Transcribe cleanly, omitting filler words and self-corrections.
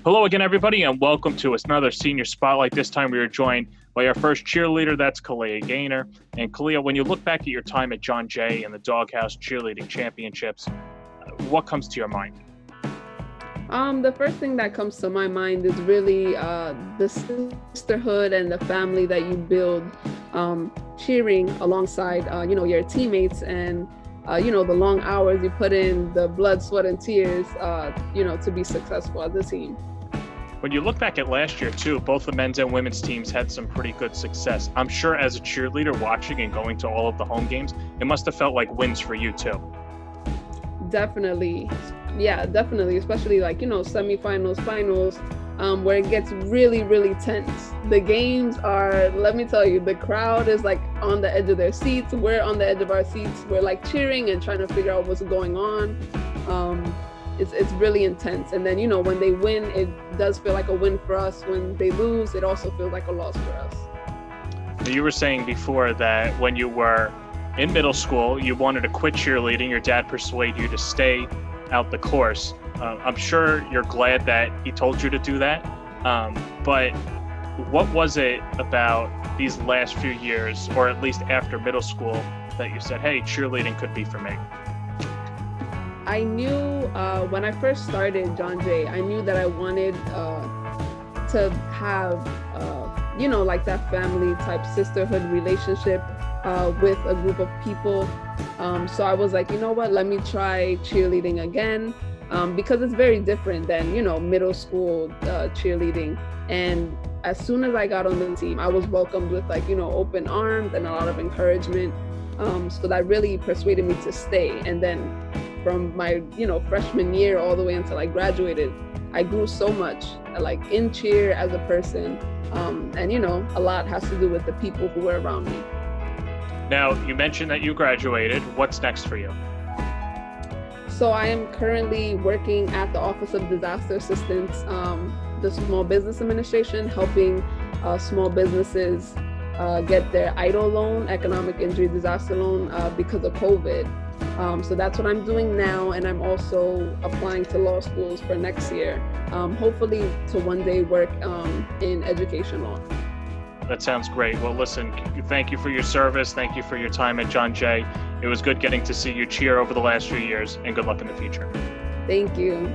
Hello again, everybody, and welcome to another Senior Spotlight. This time we are joined by our first cheerleader, that's Kaileah Gaynor. And Kaileah, when you look back at your time at John Jay and the Doghouse Cheerleading Championships, what comes to your mind? The first thing that comes to my mind is really the sisterhood and the family that you build cheering alongside, your teammates and, the long hours you put in, the blood, sweat, and tears, to be successful as a team. When you look back at last year, too, both the men's and women's teams had some pretty good success. I'm sure as a cheerleader watching and going to all of the home games, it must have felt like wins for you, too. Definitely. Yeah, definitely. Especially semifinals, finals, where it gets really, really tense. The games are, let me tell you, the crowd is like on the edge of their seats. We're on the edge of our seats. We're like cheering and trying to figure out what's going on. It's really intense. And then, when they win, it does feel like a win for us. When they lose, it also feels like a loss for us. You were saying before that when you were in middle school, you wanted to quit cheerleading. Your dad persuaded you to stay out the course. I'm sure you're glad that he told you to do that. But what was it about these last few years, or at least after middle school, that you said, hey, cheerleading could be for me? I knew when I first started John Jay, I knew that I wanted to have, that family type sisterhood relationship with a group of people. So I was like, you know what, let me try cheerleading again, because it's very different than, middle school cheerleading. And as soon as I got on the team, I was welcomed with open arms and a lot of encouragement. So that really persuaded me to stay. And then from my, freshman year all the way until I graduated, I grew so much, in cheer as a person. And, a lot has to do with the people who were around me. Now, you mentioned that you graduated. What's next for you? So I am currently working at the Office of Disaster Assistance, the Small Business Administration, helping small businesses get their EIDL loan, economic injury disaster loan, because of COVID. So that's what I'm doing now, and I'm also applying to law schools for next year, hopefully to one day work in education law. That sounds great. Well, listen, thank you for your service. Thank you for your time at John Jay. It was good getting to see you cheer over the last few years, and good luck in the future. Thank you.